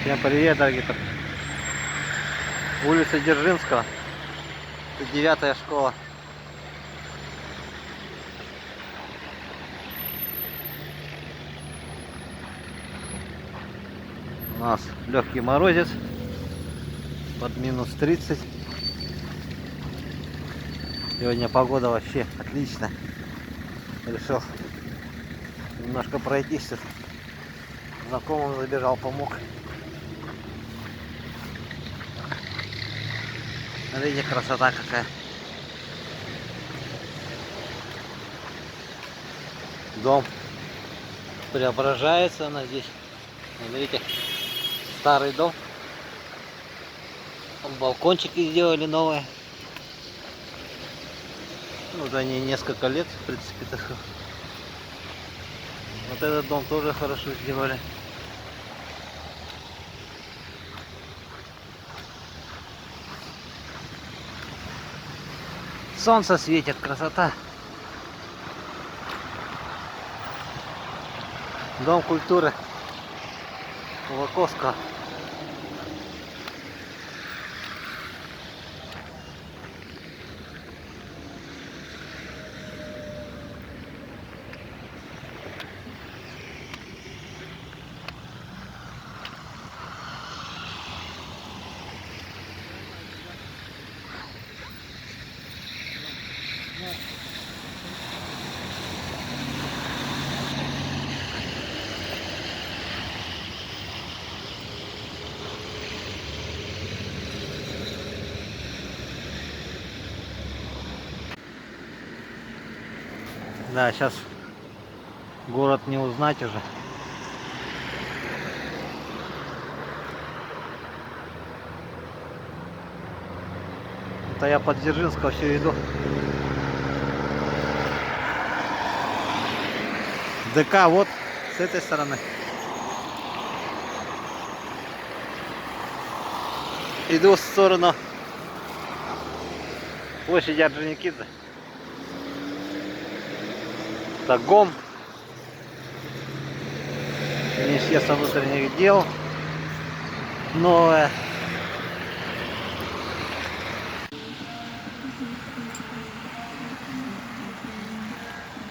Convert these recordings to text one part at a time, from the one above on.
Всем привет, дорогие друзья. Улица Дзержинского. Это 9-я школа. У нас легкий морозец под минус 30. Сегодня погода вообще отличная. Решил немножко пройтись. Знакомым забежал, помог. Смотрите, красота какая. Дом преображается, она здесь. Смотрите, старый дом. Там балкончики сделали новые. Вот они несколько лет, в принципе, так. Вот этот дом тоже хорошо сделали. Солнце светит, красота. Дом культуры Кулаковского. Да, сейчас город не узнать уже. Это я под Дзержинского все иду. ДК вот с этой стороны. Иду в сторону площади Орджоникидзе. Это ГОМ, Министерство внутренних дел новое.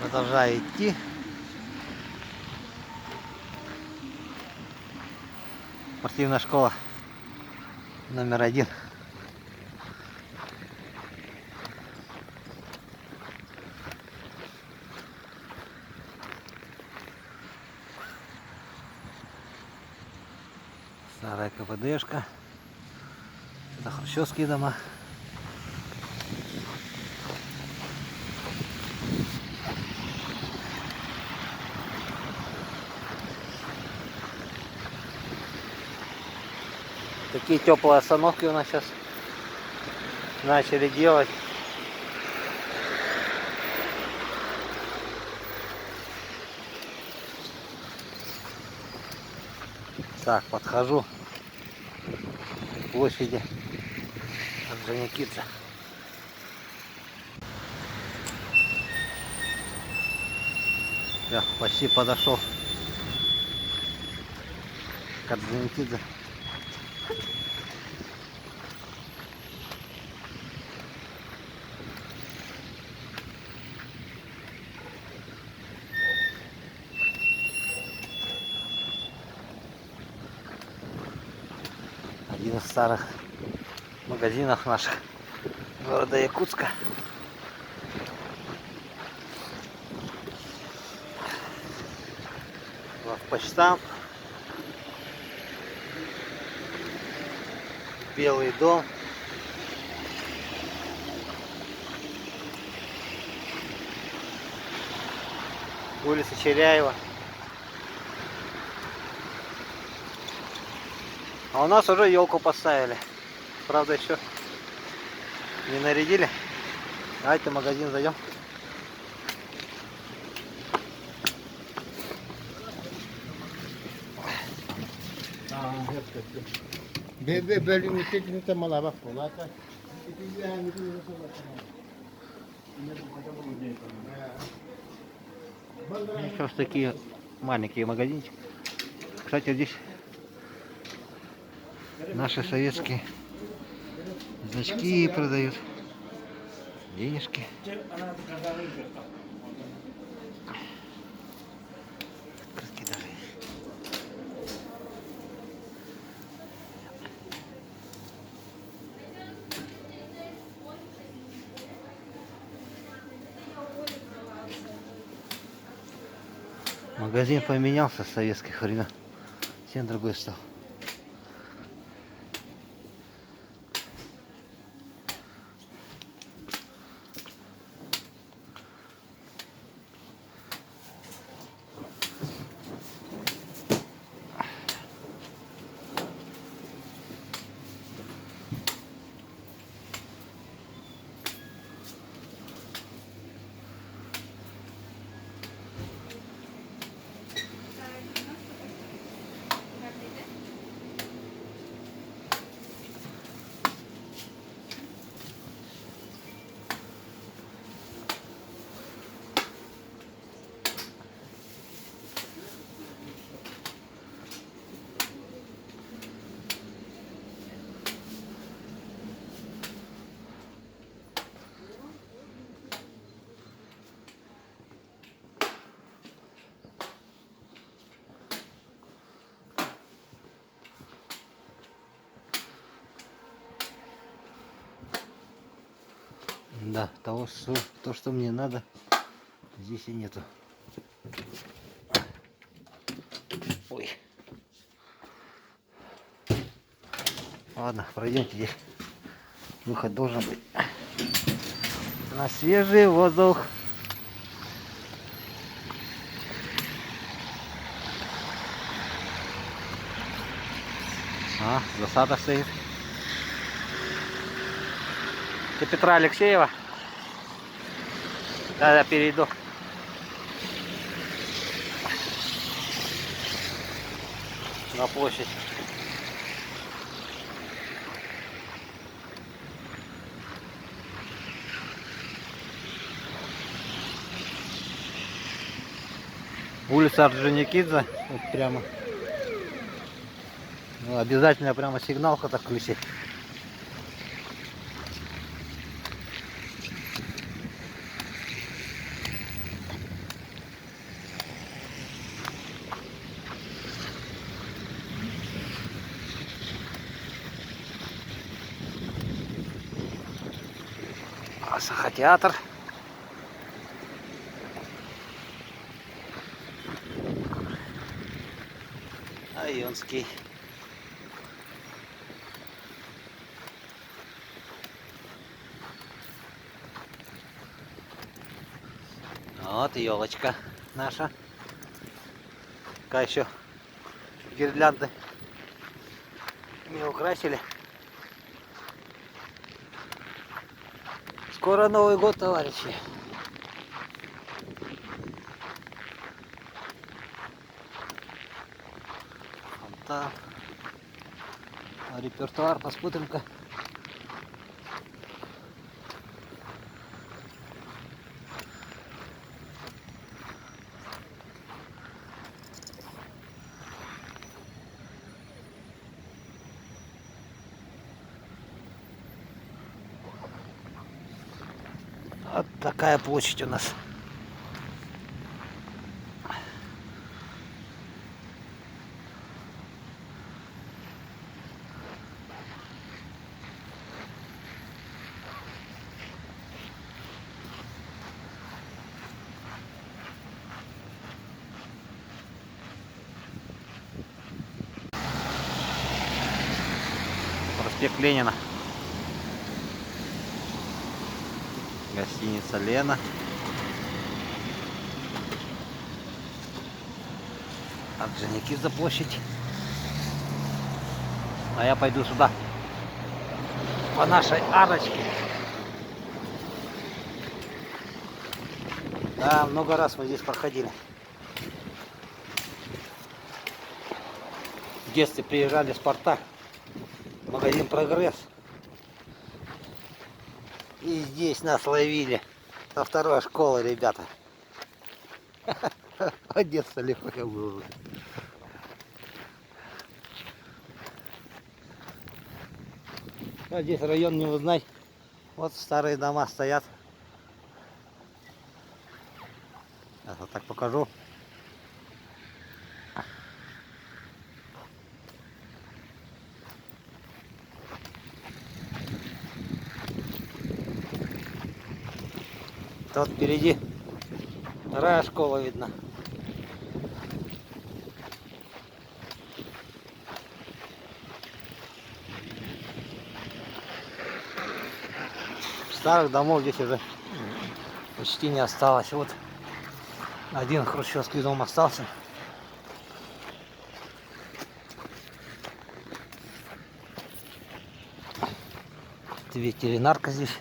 Продолжаю идти. Спортивная школа номер 1. Старая КПДшка. Это хрущевские дома. Такие теплые остановки у нас сейчас начали делать. Так, подхожу к площади Орджоникидзе. Я почти подошел к Орджоникидзе. Один из старых магазинов наших города Якутска. Главпочтамт. Белый дом. Улица Черяева. А у нас уже елку поставили. Правда, еще не нарядили. Давайте в магазин зайдем. Сейчас такие маленькие магазинчики. Кстати, здесь Наши советские значки продают. Денежки. Открытки даже есть. Магазин поменялся с советских времен. Всем другой стал. Да, того, что мне надо, здесь и нету. Ой. Ладно, пройдемте здесь. Выход должен быть на свежий воздух. А, засада стоит. Ты Петра Алексеева? Да, я перейду. На площадь. Улица Орджоникидзе. Вот прямо. Ну, обязательно прямо сигналку так включить. Сахотеатр. Айонский. Вот елочка наша. Какая еще гирлянды не украсили. Скоро Новый год, товарищи. Фонтан. Репертуар, посмотрим-ка. Вот такая площадь у нас. Проспект Ленина. Гостиница Лена. Орджоникидзе площадь. А я пойду сюда. По нашей арочке. Да, много раз мы здесь проходили. В детстве приезжали в Спартак. Магазин Прогресс. И здесь нас ловили. Со второй школы, ребята. Детство легко было. Вот здесь район не узнать. Вот старые дома стоят. Сейчас вот так покажу. Тут впереди вторая школа видно. Старых домов здесь уже почти не осталось. Вот один хрущевский дом остался. Ветеринарка здесь.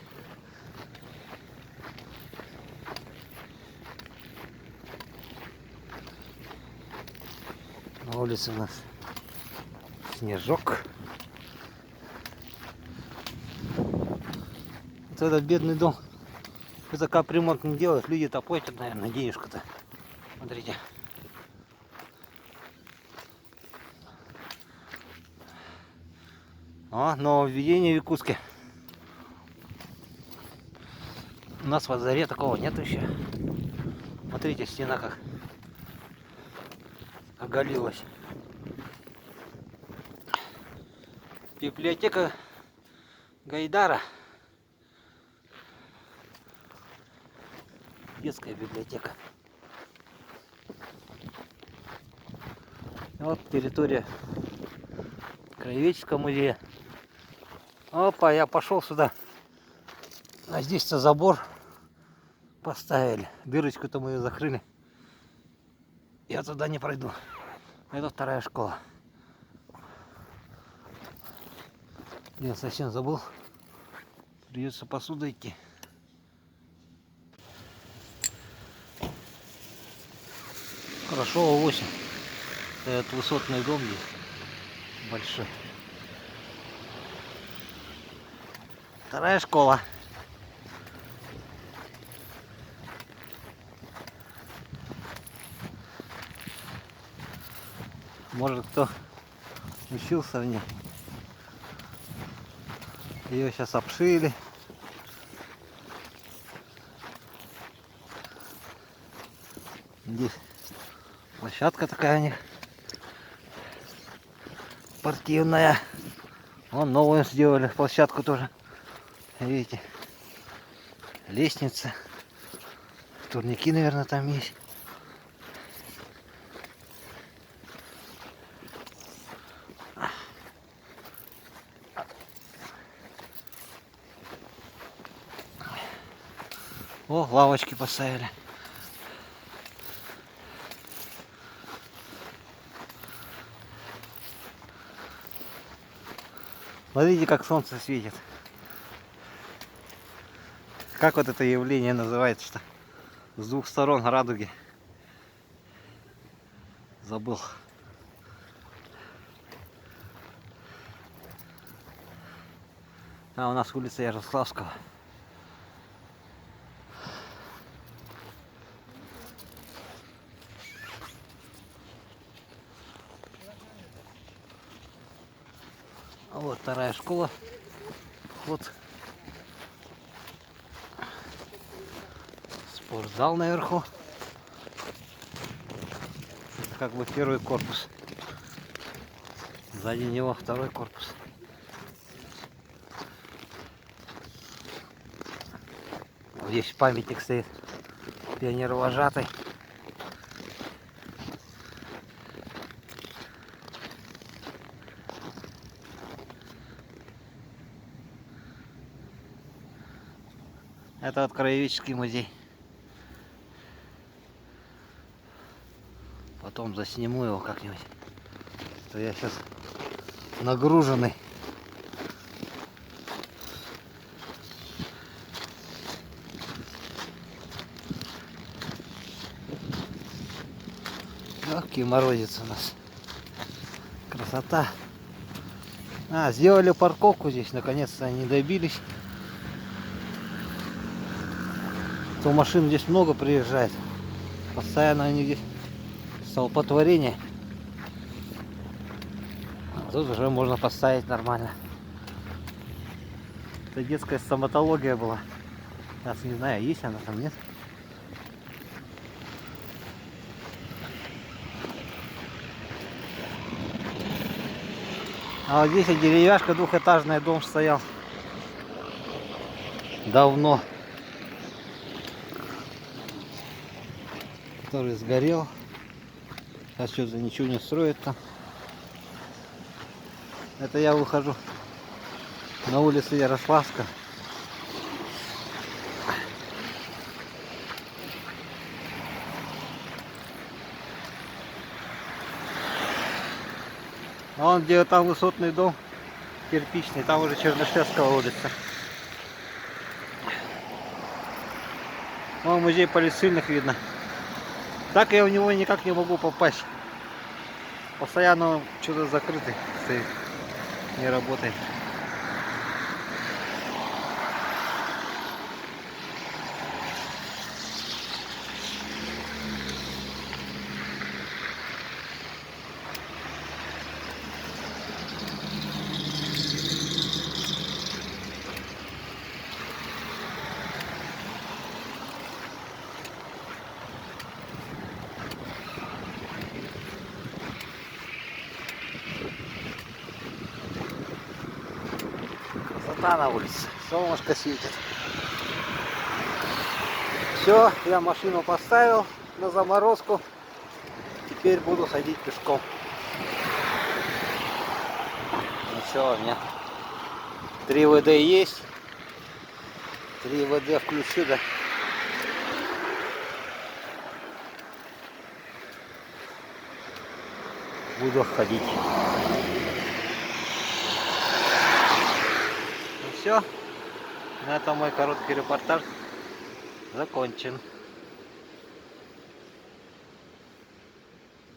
На улице у нас снежок. Вот этот бедный дом. Это капремонт не делают. Люди-то платят, наверное, денежку-то. Смотрите. О, нововведение в Якутске. У нас во дворе такого нет еще. Смотрите, стена как оголилась. Библиотека Гайдара. Детская библиотека. Вот территория Краеведческого музея. Опа, я пошел сюда. А здесь-то забор поставили. Дырочку-то мы ее закрыли. Я туда не пройду. Это вторая школа. Я совсем забыл. Придется посуду идти. Хорошо, 8. Это высотный дом здесь. Большой. Вторая школа. Может, кто учился в ней. Ее сейчас обшили. Здесь площадка такая у них спортивная. Вон новую сделали площадку тоже. Видите, лестница, турники, наверное, там есть. О, лавочки поставили. Смотрите, как солнце светит. Как вот это явление называется-то? С двух сторон радуги. Забыл. А у нас улица Ярославского. Вот вторая школа. Вот спортзал наверху. Это как бы первый корпус. Сзади него второй корпус. Здесь памятник стоит пионер-вожатый. Это вот краеведческий музей. Потом засниму его как-нибудь. То я сейчас нагруженный. Легкий морозец у нас. Красота. Сделали парковку здесь. Наконец-то они добились. То машин здесь много приезжает. Постоянно они здесь столпотворение. А тут уже можно поставить нормально. Это детская стоматология была. Сейчас не знаю, есть она там, нет. А вот здесь деревяшка, двухэтажный дом стоял. Давно. Который сгорел. Сейчас что-то ничего не строят там. Это я выхожу на улицу Ярославска. А вон где там высотный дом кирпичный, там уже Чернышевская улица. Вон музей полицейных видно. Так я в него никак не могу попасть. Постоянно он что-то закрытый стоит, не работает. Красота на улице, солнышко светит. Все, я машину поставил на заморозку. Теперь буду ходить пешком. Ну все, у меня 3 ВД есть. 3 ВД включу, да. Буду ходить. Ну все, на этом мой короткий репортаж закончен.